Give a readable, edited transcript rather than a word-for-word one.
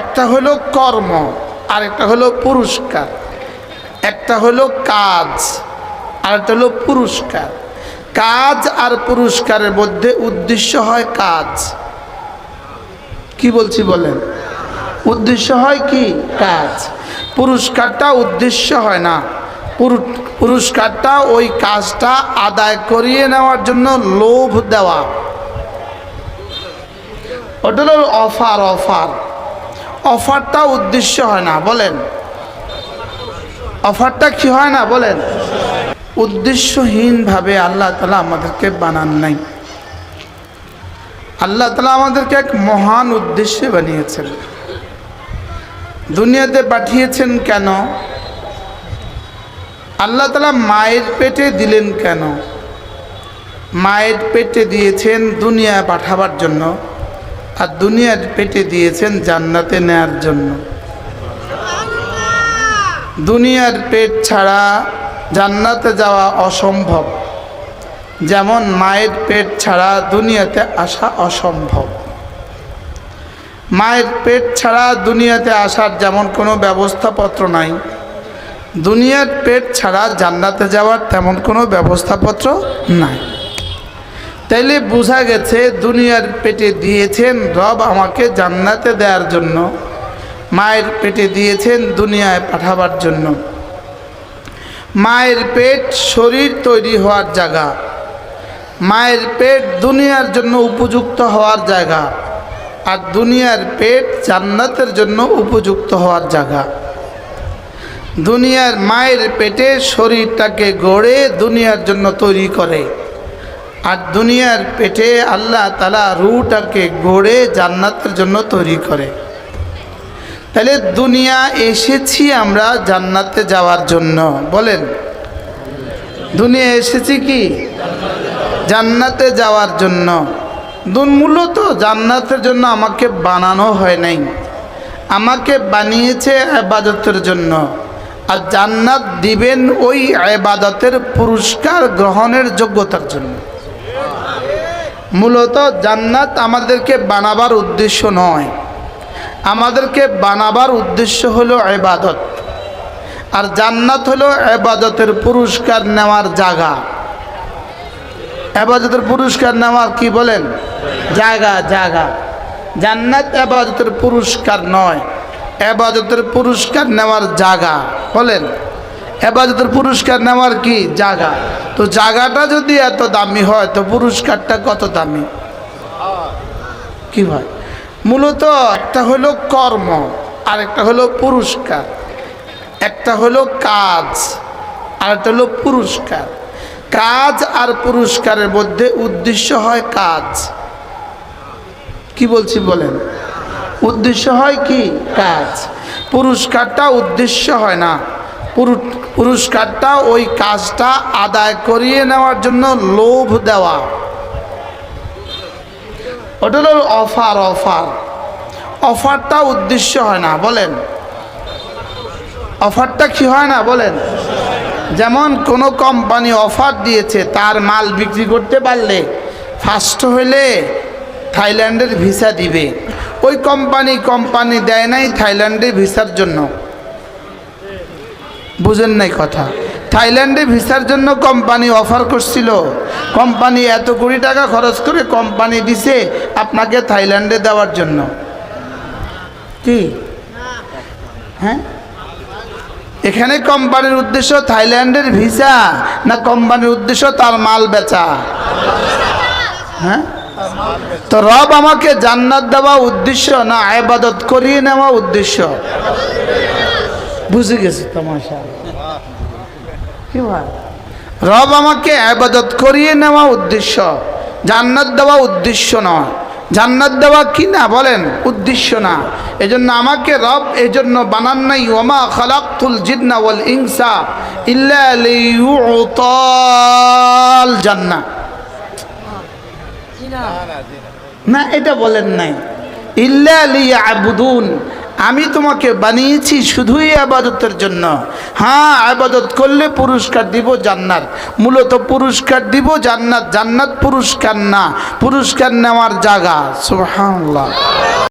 একটা হলো কর্ম আর একটা হলো পুরস্কার। একটা হলো কাজ আর একটা হলো পুরস্কার। কাজ আর পুরস্কারের মধ্যে উদ্দেশ্য হয় কাজ। কি বলছি বলেন? উদ্দেশ্য হয় কি? কাজ। পুরস্কারটা উদ্দেশ্য হয় না, পুরস্কারটা ওই কাজটা আদায় করিয়ে নেওয়ার জন্য লোভ দেওয়া, ওটা হলো অফার। অফারটা উদ্দেশ্য হয় না, বলেন অফারটা কি হয় না বলেন? উদ্দেশ্যহীনভাবে আল্লাহ তাআলা আমাদেরকে বানান নাই। আল্লাহ তাআলা আমাদেরকে এক মহান উদ্দেশ্যে বানিয়েছেন, দুনিয়াতে পাঠিয়েছেন। কেন? আল্লাহ তাআলা মায়ের পেটে দিলেন কেন? মায়ের পেটে দিয়েছেন দুনিয়ায় পাঠাবার জন্য, আর দুনিয়ার পেটে দিয়েছেন জান্নাতে নেয়ার জন্য। দুনিয়ার পেট ছাড়া জান্নাতে যাওয়া অসম্ভব, যেমন মায়ের পেট ছাড়া দুনিয়াতে আসা অসম্ভব। মায়ের পেট ছাড়া দুনিয়াতে আসার যেমন কোনো ব্যবস্থাপত্র নাই, দুনিয়ার পেট ছাড়া জান্নাতে যাওয়ার তেমন কোনো ব্যবস্থাপত্র নাই। তাইলে বোঝা গেছে দুনিয়ার পেটে দিয়েছেন রব আমাকে জান্নাতে দেওয়ার জন্য, মায়ের পেটে দিয়েছেন দুনিয়ায় পাঠাবার জন্য। মায়ের পেট শরীর তৈরি হওয়ার জায়গা, মায়ের পেট দুনিয়ার জন্য উপযুক্ত হওয়ার জায়গা, আর দুনিয়ার পেট জান্নাতের জন্য উপযুক্ত হওয়ার জায়গা। দুনিয়ার মায়ের পেটে শরীরটাকে গড়ে দুনিয়ার জন্য তৈরি করে, আর দুনিয়ার পেটে আল্লাহ তাআলা রূহটাকে গড়ে জান্নাতের জন্য তৈরি করে। তাহলে দুনিয়া এসেছি আমরা জান্নাতে যাওয়ার জন্য, বলেন দুনিয়া এসেছি কি? জান্নাতে যাওয়ার জন্য। মূলত জান্নাতের জন্য আমাকে বানানো হয় নাই, আমাকে বানিয়েছে ইবাদতের জন্য। আর জান্নাত দিবেন ওই ইবাদতের পুরস্কার গ্রহণের যোগ্যতার জন্য। মূলত জান্নাত আমাদেরকে বানাবার উদ্দেশ্য নয়, আমাদেরকে বানাবার উদ্দেশ্য হলো ইবাদত, আর জান্নাত হলো ইবাদতের পুরস্কার নেওয়ার জায়গা। ইবাদতের পুরস্কার নেওয়ার কি বলেন? জায়গা। জান্নাত ইবাদতের পুরস্কার নয়, ইবাদতের পুরস্কার নেওয়ার জায়গা। বলেন ইবাদতের পুরস্কার নেওয়ার কি জায়গা? তো জায়গাটা যদি এত দামি হয় তো পুরস্কারটা কত দামি? কি ভাই? মূলত একটা হলো কর্ম আর একটা হলো পুরস্কার। একটা হলো কাজ আর একটা হলো পুরস্কার। কাজ আর পুরস্কারের মধ্যে উদ্দেশ্য হয় কাজ। কি বলছি বলেন? উদ্দেশ্য হয় কি? কাজ। পুরস্কারটা উদ্দেশ্য হয় না, পুরস্কারটা ওই কাজটা আদায় করিয়ে নেওয়ার জন্য লোভ দেওয়া, ওটা হলো অফার। অফারটা উদ্দেশ্য হয় না, বলেন অফারটা কি হয় না বলেন? যেমন কোনো কোম্পানি অফার দিয়েছে, তার মাল বিক্রি করতে পারলে ফার্স্ট হইলে থাইল্যান্ডের ভিসা দিবে। ওই কোম্পানি দেয় নাই থাইল্যান্ডের ভিসার জন্য। বুঝেন নাই কথা? থাইল্যান্ডে ভিসার জন্য কোম্পানি অফার করছিল, কোম্পানি এত কোটি টাকা খরচ করে কোম্পানি দিছে আপনাকে থাইল্যান্ডে দেওয়ার জন্য। কি হ্যাঁ? এখানে কোম্পানির উদ্দেশ্য থাইল্যান্ডের ভিসা না কোম্পানির উদ্দেশ্য তার মাল বেচা? হ্যাঁ, তো রব আমাকে জান্নাত দেওয়া উদ্দেশ্য না ইবাদত করিয়ে নেওয়া উদ্দেশ্য? বুঝে গেছি তামাশা। কি ভাই? রব আমাকে ইবাদত করিয়ে নেওয়া উদ্দেশ্য, জান্নাত দেওয়া উদ্দেশ্য নয়। জান্নাত দেওয়া কি না বলেন? উদ্দেশ্য না। এজন্য আমাকে রব এজন্য বানান নাই, ওমা খালাকতুল জিন্না ওয়াল ইনসা ইল্লা লিইউতাল জান্নাহ। না, এটা বলেন নাই। ইল্লা লিয়াবুদুন, আমি তোমাকে বানিয়েছি শুধুই ইবাদতের জন্য। হ্যাঁ, ইবাদত করলে পুরস্কার দিব জান্নাত। মূলত পুরস্কার দিব জান্নাত, জান্নাত পুরস্কার না, পুরস্কার নেওয়ার জায়গা। সুবহানাল্লাহ।